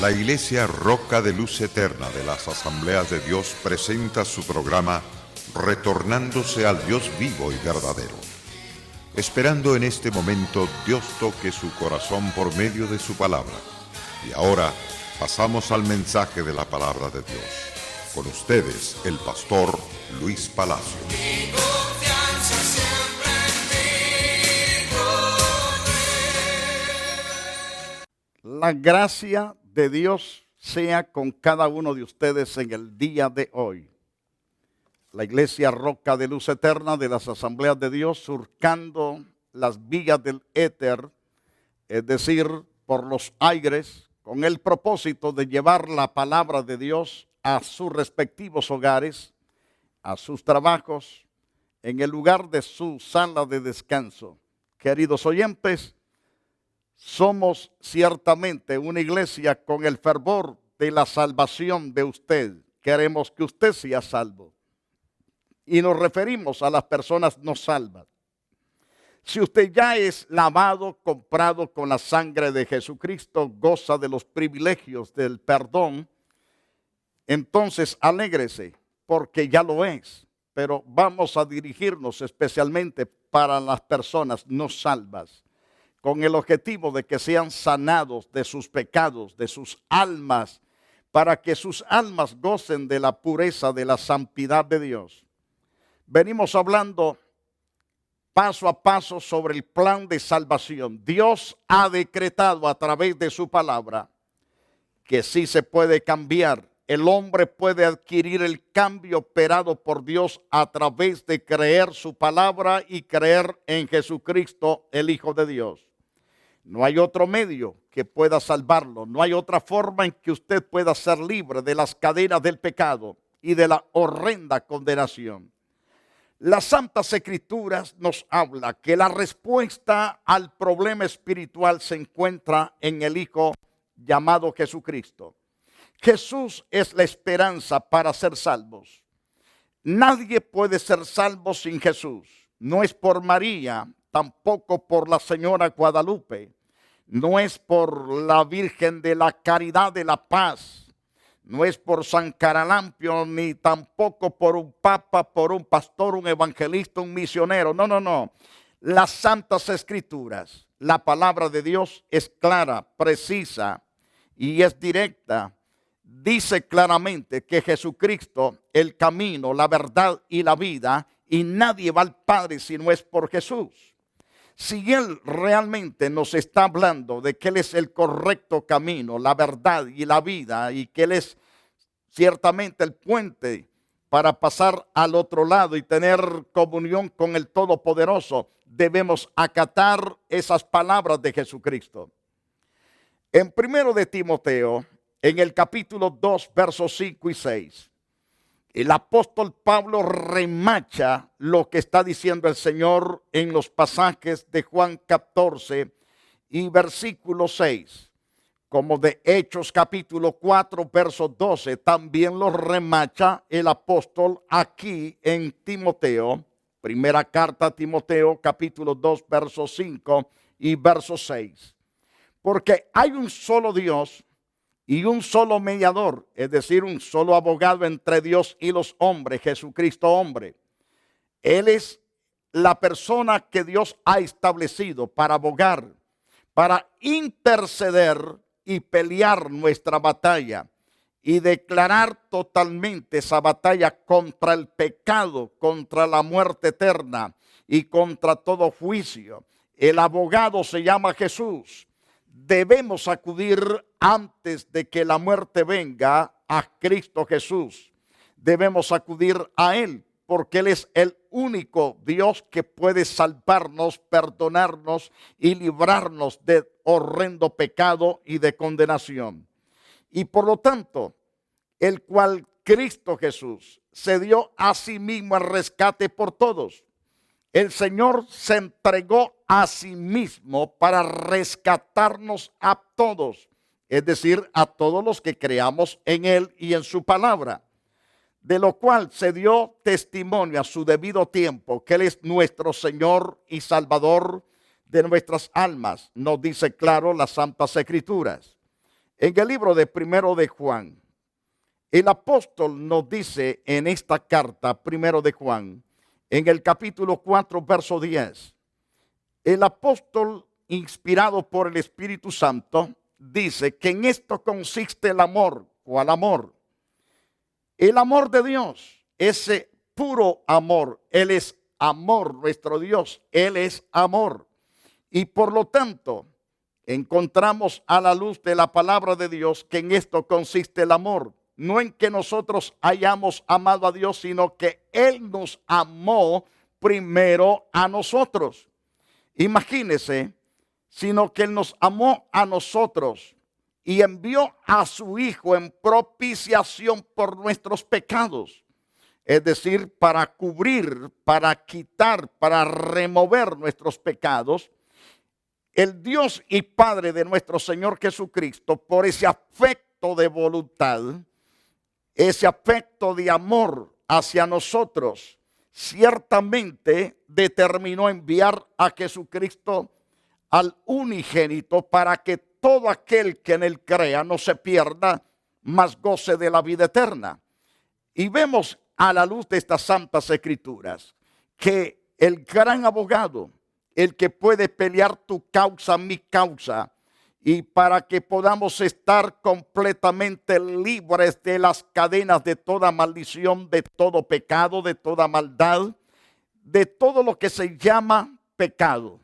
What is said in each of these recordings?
La Iglesia Roca de Luz Eterna de las Asambleas de Dios presenta su programa Retornándose al Dios vivo y verdadero. Esperando en este momento Dios toque su corazón por medio de su palabra. Y ahora pasamos al mensaje de la palabra de Dios. Con ustedes, el pastor Luis Palacio. La gracia de Dios sea con cada uno de ustedes en el día de hoy. La Iglesia Roca de Luz Eterna de las Asambleas de Dios, surcando las vías del éter, es decir, por los aires, con el propósito de llevar la palabra de Dios a sus respectivos hogares, a sus trabajos, en el lugar de su sala de descanso. Queridos oyentes, somos ciertamente una iglesia con el fervor de la salvación de usted. Queremos que usted sea salvo. Y nos referimos a las personas no salvas. Si usted ya es lavado, comprado con la sangre de Jesucristo, goza de los privilegios del perdón, entonces alégrese, porque ya lo es. Pero vamos a dirigirnos especialmente para las personas no salvas, con el objetivo de que sean sanados de sus pecados, de sus almas, para que sus almas gocen de la pureza, de la santidad de Dios. Venimos hablando paso a paso sobre el plan de salvación. Dios ha decretado a través de su palabra que sí se puede cambiar. El hombre puede adquirir el cambio operado por Dios a través de creer su palabra y creer en Jesucristo, el Hijo de Dios. No hay otro medio que pueda salvarlo. No hay otra forma en que usted pueda ser libre de las cadenas del pecado y de la horrenda condenación. Las Santas Escrituras nos habla que la respuesta al problema espiritual se encuentra en el Hijo llamado Jesucristo. Jesús es la esperanza para ser salvos. Nadie puede ser salvo sin Jesús. No es por María, tampoco por la señora Guadalupe, no es por la Virgen de la Caridad de la Paz, no es por San Caralampio, ni tampoco por un papa, por un pastor, un evangelista, un misionero. No. Las Santas Escrituras, la palabra de Dios es clara, precisa y es directa. Dice claramente que Jesucristo, el camino, la verdad y la vida, y nadie va al Padre si no es por Jesús. Si Él realmente nos está hablando de que Él es el correcto camino, la verdad y la vida, y que Él es ciertamente el puente para pasar al otro lado y tener comunión con el Todopoderoso, debemos acatar esas palabras de Jesucristo. En 1 de Timoteo, en el capítulo 2, versos 5 y 6, el apóstol Pablo remacha lo que está diciendo el Señor en los pasajes de Juan 14 y versículo 6. Como de Hechos capítulo 4, verso 12, también lo remacha el apóstol aquí en Timoteo. Primera carta a Timoteo capítulo 2, verso 5 y verso 6. Porque hay un solo Dios y un solo mediador, es decir, un solo abogado entre Dios y los hombres, Jesucristo hombre. Él es la persona que Dios ha establecido para abogar, para interceder y pelear nuestra batalla y declarar totalmente esa batalla contra el pecado, contra la muerte eterna y contra todo juicio. El abogado se llama Jesús. Debemos acudir antes de que la muerte venga a Cristo Jesús. Debemos acudir a Él porque Él es el único Dios que puede salvarnos, perdonarnos y librarnos de horrendo pecado y de condenación. Y por lo tanto, el cual Cristo Jesús se dio a sí mismo el rescate por todos. El Señor se entregó a sí mismo para rescatarnos a todos, es decir, a todos los que creamos en Él y en su palabra, de lo cual se dio testimonio a su debido tiempo que Él es nuestro Señor y Salvador de nuestras almas, nos dice claro las Santas Escrituras. En el libro de Primero de Juan, el apóstol nos dice en esta carta, Primero de Juan, en el capítulo 4, verso 10, el apóstol, inspirado por el Espíritu Santo, dice que en esto consiste el amor. ¿Cuál amor? El amor de Dios, ese puro amor. Él es amor, nuestro Dios, Él es amor. Y por lo tanto, encontramos a la luz de la palabra de Dios que en esto consiste el amor. No en que nosotros hayamos amado a Dios, sino que Él nos amó primero a nosotros. Imagínese, sino que Él nos amó a nosotros y envió a su Hijo en propiciación por nuestros pecados. Es decir, para cubrir, para quitar, para remover nuestros pecados. El Dios y Padre de nuestro Señor Jesucristo, por ese afecto de voluntad, ese afecto de amor hacia nosotros, ciertamente determinó enviar a Jesucristo al unigénito para que todo aquel que en él crea no se pierda, mas goce de la vida eterna. Y vemos a la luz de estas santas escrituras que el gran abogado, el que puede pelear tu causa, mi causa, y para que podamos estar completamente libres de las cadenas de toda maldición, de todo pecado, de toda maldad, de todo lo que se llama pecado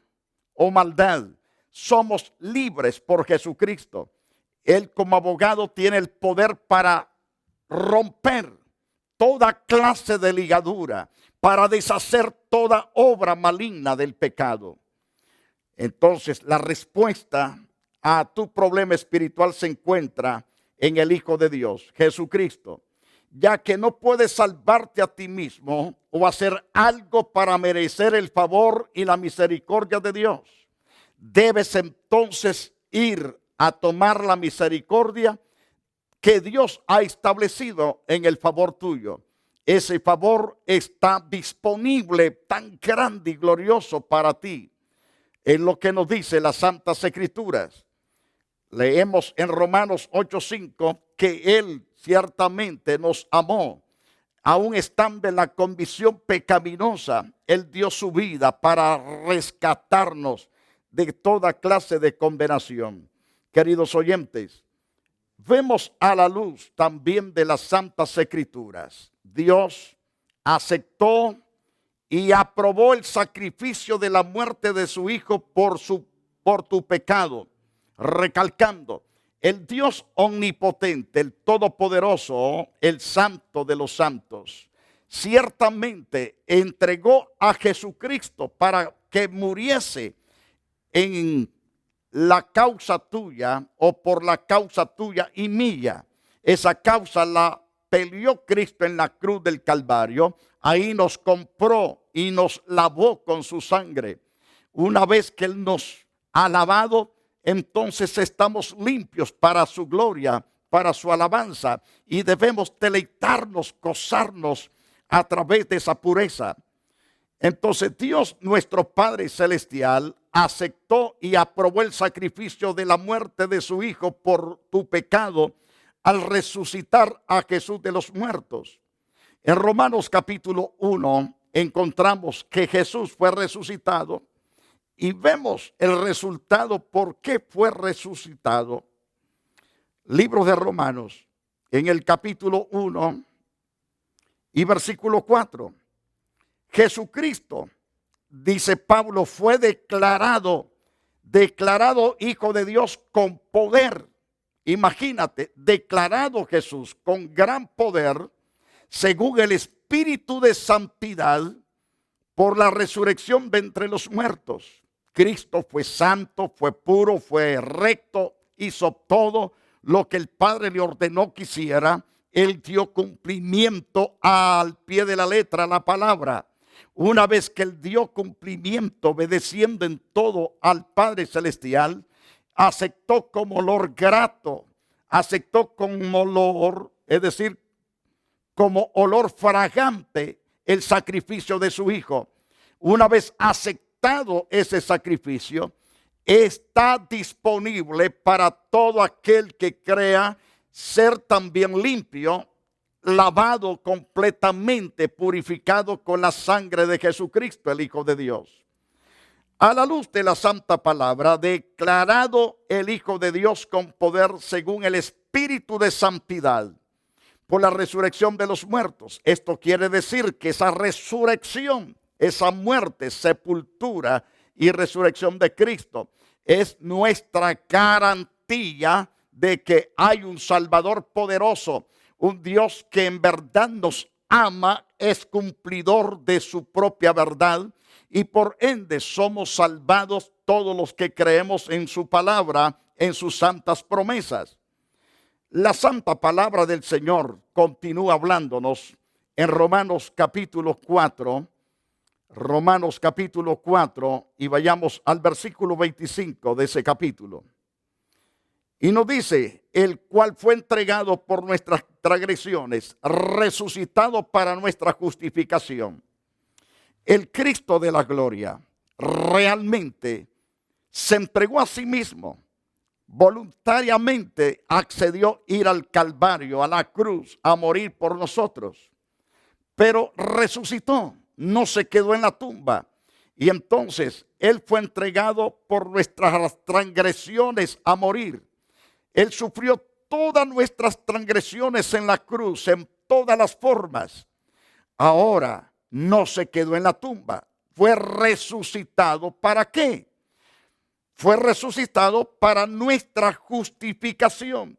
o maldad. Somos libres por Jesucristo. Él como abogado tiene el poder para romper toda clase de ligadura, para deshacer toda obra maligna del pecado. Entonces, la respuesta a tu problema espiritual se encuentra en el Hijo de Dios, Jesucristo, ya que no puedes salvarte a ti mismo o hacer algo para merecer el favor y la misericordia de Dios. Debes entonces ir a tomar la misericordia que Dios ha establecido en el favor tuyo. Ese favor está disponible, tan grande y glorioso para ti. Es lo que nos dice las Santas Escrituras. Leemos en Romanos 8:5 que Él ciertamente nos amó. Aún estando en la condición pecaminosa, Él dio su vida para rescatarnos de toda clase de condenación. Queridos oyentes, vemos a la luz también de las Santas Escrituras. Dios aceptó y aprobó el sacrificio de la muerte de su Hijo por tu pecado, recalcando, el Dios omnipotente, el todopoderoso, el santo de los santos, ciertamente entregó a Jesucristo para que muriese en la causa tuya o por la causa tuya y mía. Esa causa la peleó Cristo en la cruz del Calvario. Ahí nos compró y nos lavó con su sangre. Una vez que Él nos ha lavado, entonces estamos limpios para su gloria, para su alabanza. Y debemos deleitarnos, gozarnos a través de esa pureza. Entonces Dios, nuestro Padre Celestial, aceptó y aprobó el sacrificio de la muerte de su Hijo por tu pecado al resucitar a Jesús de los muertos. En Romanos capítulo 1 encontramos que Jesús fue resucitado y vemos el resultado, por qué fue resucitado. Libro de Romanos, en el capítulo 1 y versículo 4. Jesucristo, dice Pablo, fue declarado Hijo de Dios con poder. Imagínate, declarado Jesús con gran poder, según el Espíritu de santidad, por la resurrección de entre los muertos. Cristo fue santo, fue puro, fue recto, hizo todo lo que el Padre le ordenó que hiciera. Él dio cumplimiento al pie de la letra a la palabra. Una vez que Él dio cumplimiento, obedeciendo en todo al Padre Celestial, aceptó como olor grato, aceptó como olor, es decir, como olor fragante, el sacrificio de su Hijo. Una vez aceptado ese sacrificio, está disponible para todo aquel que crea ser también limpio, lavado completamente, purificado con la sangre de Jesucristo, el Hijo de Dios. A la luz de la santa palabra, declarado el Hijo de Dios con poder según el Espíritu de santidad, por la resurrección de los muertos. Esto quiere decir que esa resurrección, esa muerte, sepultura y resurrección de Cristo es nuestra garantía de que hay un Salvador poderoso, un Dios que en verdad nos ama, es cumplidor de su propia verdad y por ende somos salvados todos los que creemos en su palabra, en sus santas promesas. La santa palabra del Señor continúa hablándonos en Romanos capítulo 4, y vayamos al versículo 25 de ese capítulo. Y nos dice, el cual fue entregado por nuestras transgresiones, resucitado para nuestra justificación. El Cristo de la gloria realmente se entregó a sí mismo. Voluntariamente accedió a ir al Calvario, a la cruz, a morir por nosotros. Pero resucitó, no se quedó en la tumba. Y entonces Él fue entregado por nuestras transgresiones a morir. Él sufrió todas nuestras transgresiones en la cruz, en todas las formas. Ahora no se quedó en la tumba. Fue resucitado. ¿Para qué? Fue resucitado para nuestra justificación.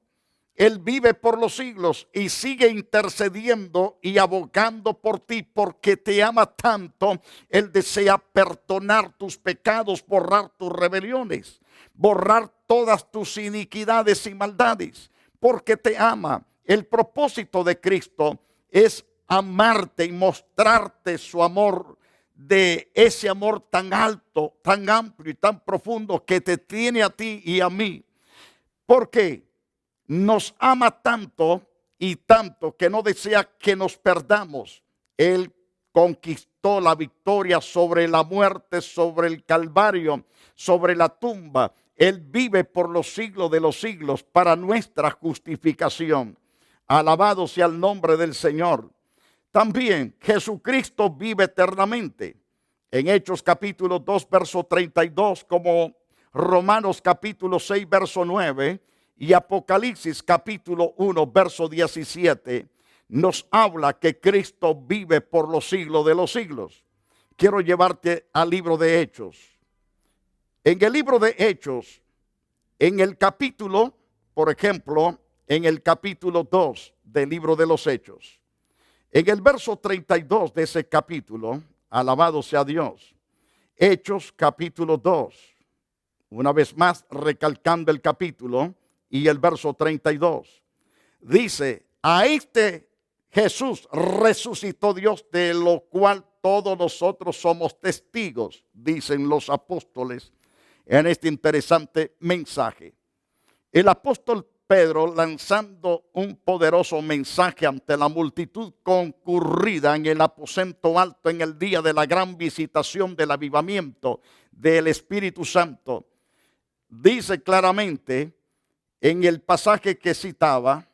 Él vive por los siglos y sigue intercediendo y abogando por ti porque te ama tanto. Él desea perdonar tus pecados, borrar tus rebeliones, borrar todas tus iniquidades y maldades, porque te ama. El propósito de Cristo es amarte y mostrarte su amor, de ese amor tan alto, tan amplio y tan profundo que te tiene a ti y a mí. Porque nos ama tanto y tanto que no desea que nos perdamos. Él conquistó la victoria sobre la muerte, sobre el Calvario, sobre la tumba. Él vive por los siglos de los siglos para nuestra justificación. Alabado sea el nombre del Señor. También Jesucristo vive eternamente. En Hechos capítulo 2, verso 32, como Romanos capítulo 6, verso 9, y Apocalipsis capítulo 1, verso 17, nos habla que Cristo vive por los siglos de los siglos. Quiero llevarte al libro de Hechos. En el libro de Hechos, en el capítulo, por ejemplo, en el capítulo 2 del libro de los Hechos, en el verso 32 de ese capítulo, alabado sea Dios, Hechos capítulo 2, una vez más recalcando el capítulo y el verso 32, dice, a este Jesús resucitó Dios, de lo cual todos nosotros somos testigos, dicen los apóstoles en este interesante mensaje. El apóstol Pedro, lanzando un poderoso mensaje ante la multitud concurrida en el aposento alto en el día de la gran visitación del avivamiento del Espíritu Santo, dice claramente en el pasaje que citaba,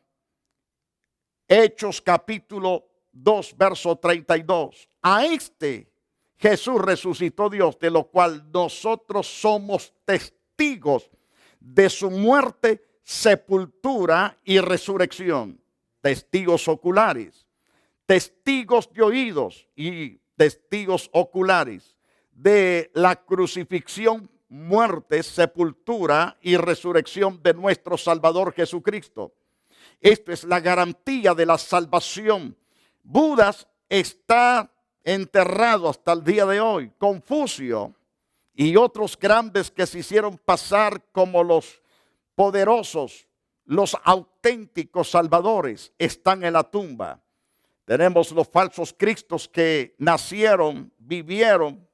Hechos capítulo 2, verso 32, a este Jesús resucitó Dios, de lo cual nosotros somos testigos de su muerte, sepultura y resurrección. Testigos oculares, testigos de oídos y testigos oculares de la crucifixión, muerte, sepultura y resurrección de nuestro Salvador Jesucristo. Esto es la garantía de la salvación. Budas está enterrado hasta el día de hoy. Confucio y otros grandes que se hicieron pasar como los poderosos, los auténticos salvadores, están en la tumba. Tenemos los falsos cristos que nacieron, vivieron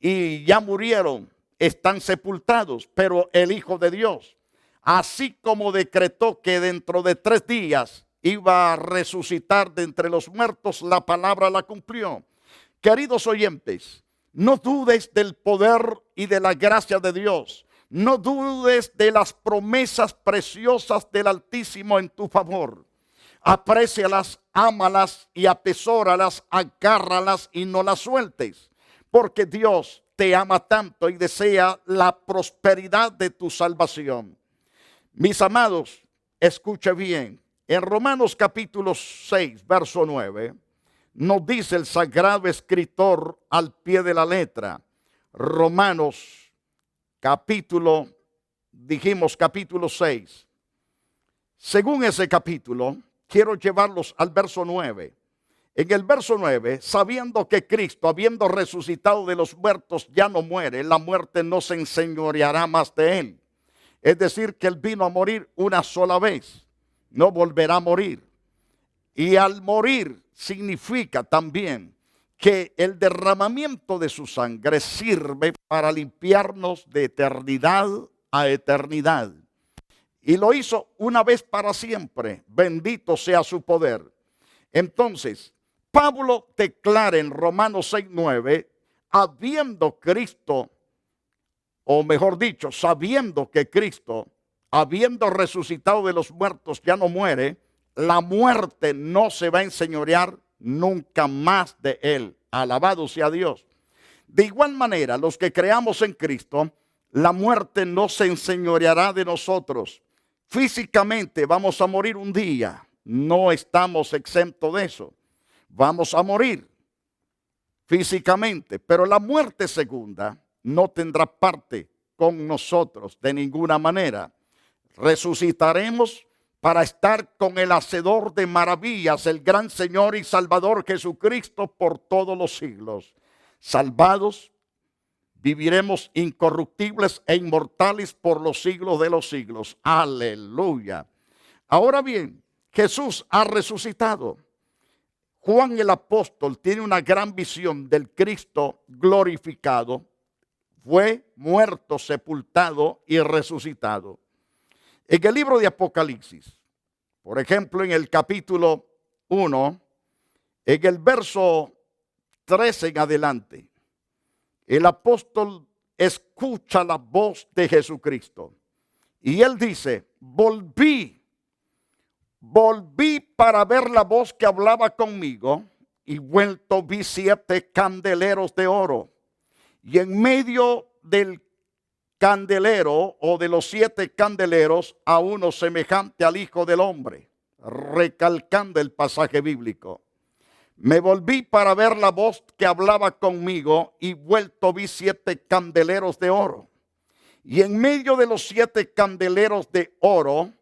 y ya murieron, están sepultados. Pero el Hijo de Dios, así como decretó que dentro de 3 días iba a resucitar de entre los muertos, la palabra la cumplió. Queridos oyentes, no dudes del poder y de la gracia de Dios. No dudes de las promesas preciosas del Altísimo en tu favor. Aprécialas, ámalas y atesóralas, agárralas y no las sueltes, porque Dios te ama tanto y desea la prosperidad de tu salvación. Mis amados, escuche bien. En Romanos capítulo 6, verso 9, nos dice el sagrado escritor al pie de la letra. Romanos capítulo 6. Según ese capítulo, quiero llevarlos al verso 9. En el verso 9, sabiendo que Cristo, habiendo resucitado de los muertos, ya no muere, la muerte no se enseñoreará más de él. Es decir, que él vino a morir una sola vez, no volverá a morir. Y al morir significa también que el derramamiento de su sangre sirve para limpiarnos de eternidad a eternidad. Y lo hizo una vez para siempre. Bendito sea su poder. Entonces, Pablo declara en Romanos 6:9, habiendo Cristo, o mejor dicho, sabiendo que Cristo, habiendo resucitado de los muertos, ya no muere, la muerte no se va a enseñorear nunca más de él. Alabado sea Dios. De igual manera, los que creamos en Cristo, la muerte no se enseñoreará de nosotros. Físicamente vamos a morir un día, no estamos exentos de eso. Vamos a morir físicamente, pero la muerte segunda no tendrá parte con nosotros de ninguna manera. Resucitaremos para estar con el hacedor de maravillas, el gran Señor y Salvador Jesucristo por todos los siglos. Salvados, viviremos incorruptibles e inmortales por los siglos de los siglos. Aleluya. Ahora bien, Jesús ha resucitado. Juan el apóstol tiene una gran visión del Cristo glorificado. Fue muerto, sepultado y resucitado. En el libro de Apocalipsis, por ejemplo, en el capítulo 1, en el verso 13 en adelante, el apóstol escucha la voz de Jesucristo. Y él dice, volví para ver la voz que hablaba conmigo, y vuelto vi 7 candeleros de oro. Y en medio del candelero o de los 7 candeleros a uno semejante al Hijo del Hombre, recalcando el pasaje bíblico. Me volví para ver la voz que hablaba conmigo y vuelto vi 7 candeleros de oro. Y en medio de los 7 candeleros de oro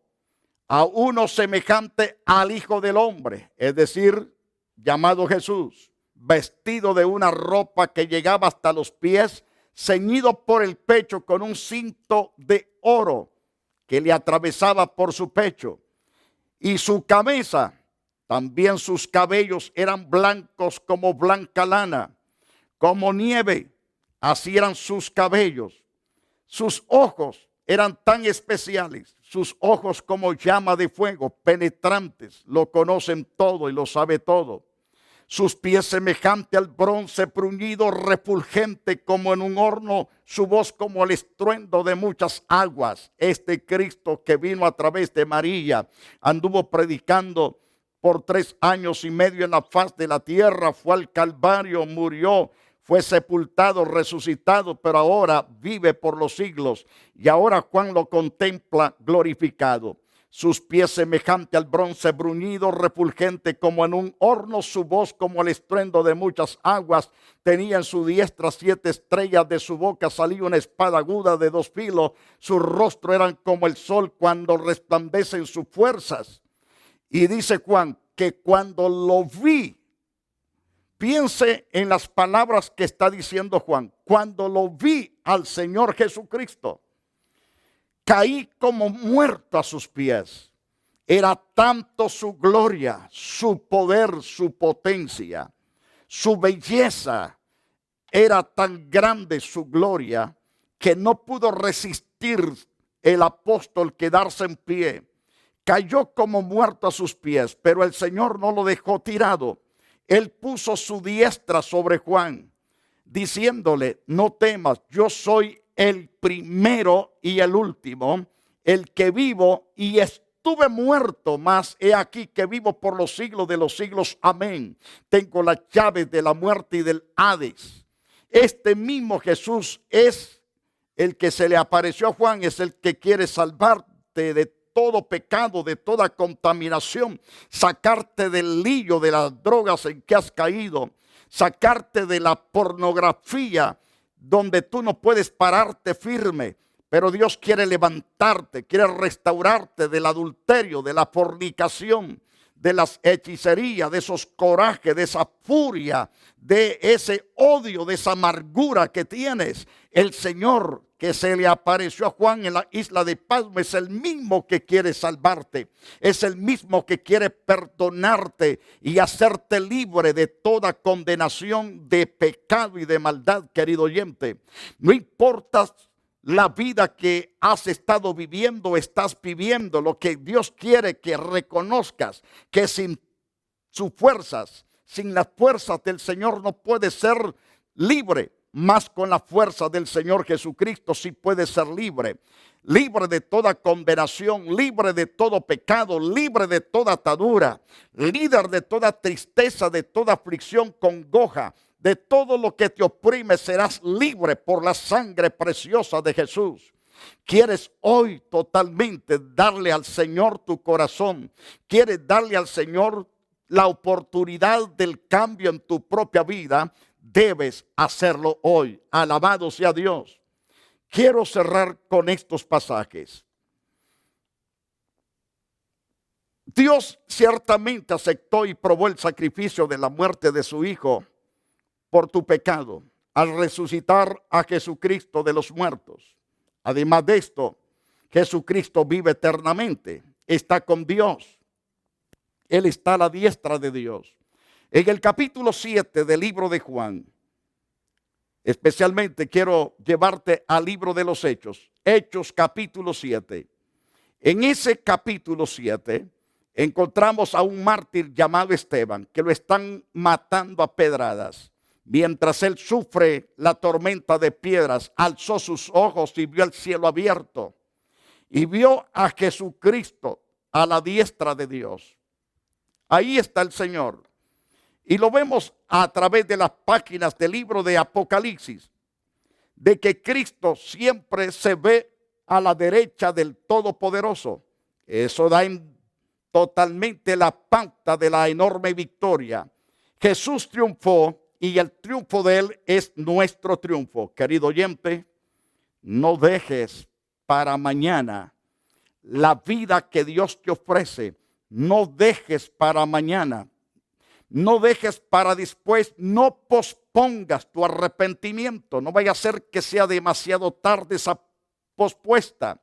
a uno semejante al Hijo del Hombre, es decir, llamado Jesús, vestido de una ropa que llegaba hasta los pies, ceñido por el pecho con un cinto de oro que le atravesaba por su pecho. Y su cabeza, también sus cabellos eran blancos como blanca lana, como nieve, así eran sus cabellos. Sus ojos eran tan especiales, sus ojos como llama de fuego, penetrantes, lo conocen todo y lo sabe todo. Sus pies semejante al bronce bruñido, refulgente como en un horno, su voz como el estruendo de muchas aguas. Este Cristo que vino a través de María, anduvo predicando por 3 años y medio en la faz de la tierra, fue al Calvario, murió, fue sepultado, resucitado, pero ahora vive por los siglos. Y ahora Juan lo contempla glorificado. Sus pies semejante al bronce bruñido, refulgente como en un horno, su voz como el estruendo de muchas aguas. Tenía en su diestra 7 estrellas, de su boca salía una espada aguda de 2 filos. Su rostro era como el sol cuando resplandecen sus fuerzas. Y dice Juan que cuando lo vi, piense en las palabras que está diciendo Juan, cuando lo vi al Señor Jesucristo, caí como muerto a sus pies. Era tanto su gloria, su poder, su potencia, su belleza. Era tan grande su gloria que no pudo resistir el apóstol quedarse en pie. Cayó como muerto a sus pies, pero el Señor no lo dejó tirado. Él puso su diestra sobre Juan, diciéndole, no temas, yo soy el primero y el último, el que vivo y estuve muerto, mas he aquí que vivo por los siglos de los siglos. Amén. Tengo las llaves de la muerte y del Hades. Este mismo Jesús es el que se le apareció a Juan, es el que quiere salvarte de todo pecado, de toda contaminación, sacarte del lío de las drogas en que has caído, sacarte de la pornografía donde tú no puedes pararte firme. Pero Dios quiere levantarte, quiere restaurarte del adulterio, de la fornicación, de las hechicerías, de esos corajes, de esa furia, de ese odio, de esa amargura que tienes. El Señor que se le apareció a Juan en la isla de Pasmo es el mismo que quiere salvarte, es el mismo que quiere perdonarte y hacerte libre de toda condenación de pecado y de maldad, querido oyente. No importa la vida que has estado viviendo, estás viviendo, lo que Dios quiere que reconozcas, que sin sus fuerzas, sin las fuerzas del Señor no puedes ser libre, más con la fuerza del Señor Jesucristo sí puedes ser libre. Libre de toda condenación, libre de todo pecado, libre de toda atadura, líder de toda tristeza, de toda aflicción, congoja. De todo lo que te oprime serás libre por la sangre preciosa de Jesús. ¿Quieres hoy totalmente darle al Señor tu corazón? ¿Quieres darle al Señor la oportunidad del cambio en tu propia vida? Debes hacerlo hoy. Alabado sea Dios. Quiero cerrar con estos pasajes. Dios ciertamente aceptó y probó el sacrificio de la muerte de su Hijo por tu pecado, al resucitar a Jesucristo de los muertos. Además de esto, Jesucristo vive eternamente, está con Dios. Él está a la diestra de Dios. En el capítulo 7 del libro de Juan, especialmente quiero llevarte al libro de los Hechos, Hechos capítulo 7. En ese capítulo 7 encontramos a un mártir llamado Esteban, que lo están matando a pedradas. Mientras él sufre la tormenta de piedras, alzó sus ojos y vio el cielo abierto y vio a Jesucristo a la diestra de Dios. Ahí está el Señor. Y lo vemos a través de las páginas del libro de Apocalipsis, de que Cristo siempre se ve a la derecha del Todopoderoso. Eso da totalmente la pauta de la enorme victoria. Jesús triunfó. Y el triunfo de Él es nuestro triunfo. Querido oyente, no dejes para mañana la vida que Dios te ofrece. No dejes para mañana. No dejes para después. No pospongas tu arrepentimiento. No vaya a ser que sea demasiado tarde esa pospuesta.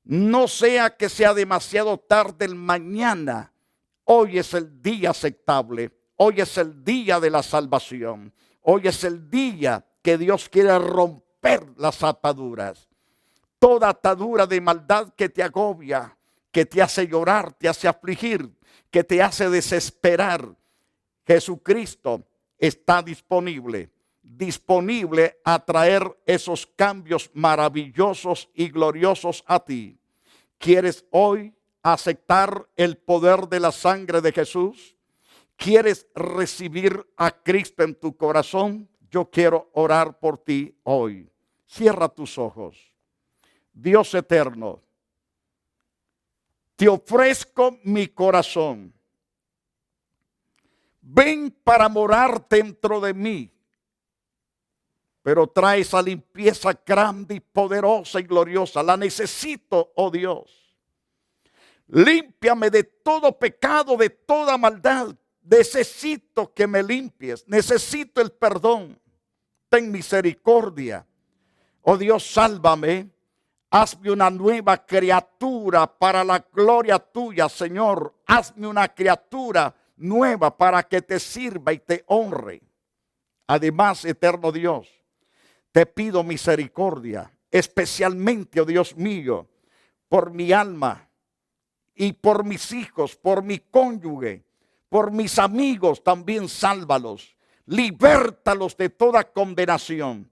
No sea que sea demasiado tarde el mañana. Hoy es el día aceptable. Hoy es el día de la salvación. Hoy es el día que Dios quiere romper las ataduras. Toda atadura de maldad que te agobia, que te hace llorar, te hace afligir, que te hace desesperar. Jesucristo está disponible a traer esos cambios maravillosos y gloriosos a ti. ¿Quieres hoy aceptar el poder de la sangre de Jesús? ¿Quieres recibir a Cristo en tu corazón? Yo quiero orar por ti hoy. Cierra tus ojos. Dios eterno, te ofrezco mi corazón. Ven para morar dentro de mí, pero trae esa limpieza grande y poderosa y gloriosa. La necesito, oh Dios. Límpiame de todo pecado, de toda maldad. Necesito que me limpies, necesito el perdón. Ten misericordia. Oh Dios, sálvame. Hazme una nueva criatura para la gloria tuya, Señor. Hazme una criatura nueva para que te sirva y te honre. Además, eterno Dios, te pido misericordia, especialmente, oh Dios mío, por mi alma y por mis hijos, por mi cónyuge. Por mis amigos también sálvalos, libértalos de toda condenación.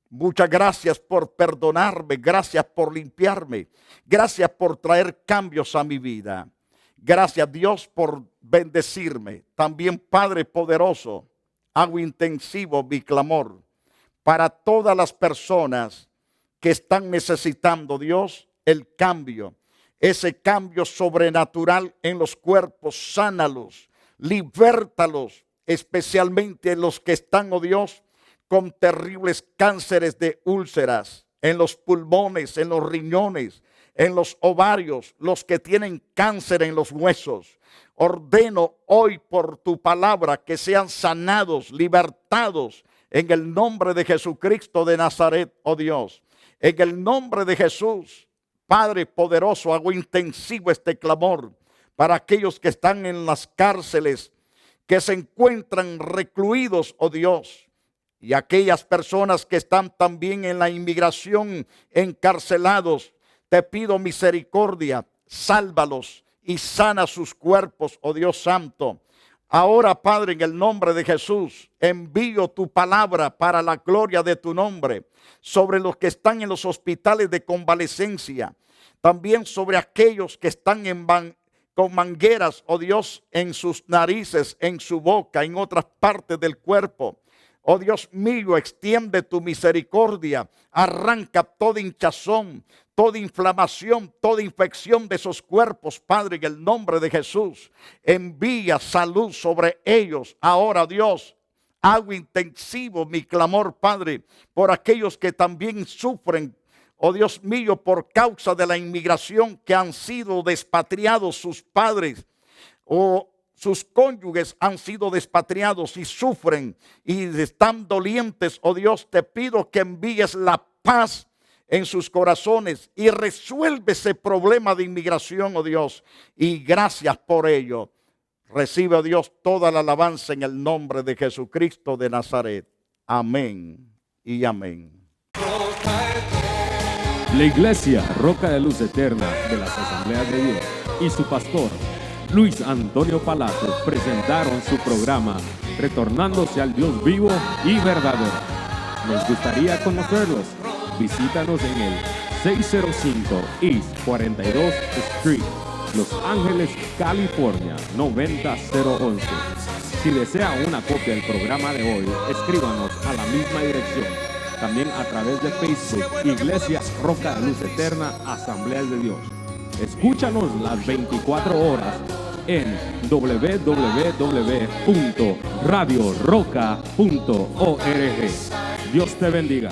Muchas gracias por perdonarme, gracias por limpiarme, gracias por traer cambios a mi vida. Gracias Dios por bendecirme. También Padre poderoso, hago intensivo mi clamor para todas las personas que están necesitando, Dios, el cambio. Ese cambio sobrenatural en los cuerpos, sánalos, libértalos, especialmente los que están, oh Dios, con terribles cánceres de úlceras, en los pulmones, en los riñones, en los ovarios, los que tienen cáncer en los huesos. Ordeno hoy por tu palabra que sean sanados, libertados en el nombre de Jesucristo de Nazaret, oh Dios. En el nombre de Jesús, Padre poderoso, hago intensivo este clamor para aquellos que están en las cárceles, que se encuentran recluidos, oh Dios. Y aquellas personas que están también en la inmigración encarcelados, te pido misericordia, sálvalos y sana sus cuerpos, oh Dios santo. Ahora, Padre, en el nombre de Jesús, envío tu palabra para la gloria de tu nombre sobre los que están en los hospitales de convalecencia, también sobre aquellos que están con mangueras, oh Dios, en sus narices, en su boca, en otras partes del cuerpo. Oh Dios mío, extiende tu misericordia, arranca toda hinchazón, toda inflamación, toda infección de esos cuerpos, Padre, en el nombre de Jesús. Envía salud sobre ellos. Ahora, Dios, hago intensivo mi clamor, Padre, por aquellos que también sufren, oh Dios mío, por causa de la inmigración, que han sido despatriados sus padres, o sus cónyuges han sido despatriados y sufren y están dolientes. Oh Dios, te pido que envíes la paz en sus corazones y resuelve ese problema de inmigración, oh Dios. Y gracias por ello. Recibe, oh Dios, toda la alabanza en el nombre de Jesucristo de Nazaret. Amén y amén. La Iglesia Roca de Luz Eterna de las Asambleas de Dios y su pastor Luis Antonio Palacios presentaron su programa Retornándose al Dios vivo y verdadero. Nos gustaría conocerlos. Visítanos en el 605 East 42 Street, Los Ángeles, California 90011. Si desea una copia del programa de hoy, escríbanos a la misma dirección. También a través de Facebook, Iglesia Roca de Luz Eterna, Asambleas de Dios. Escúchanos las 24 horas en www.radioroca.org. Dios te bendiga.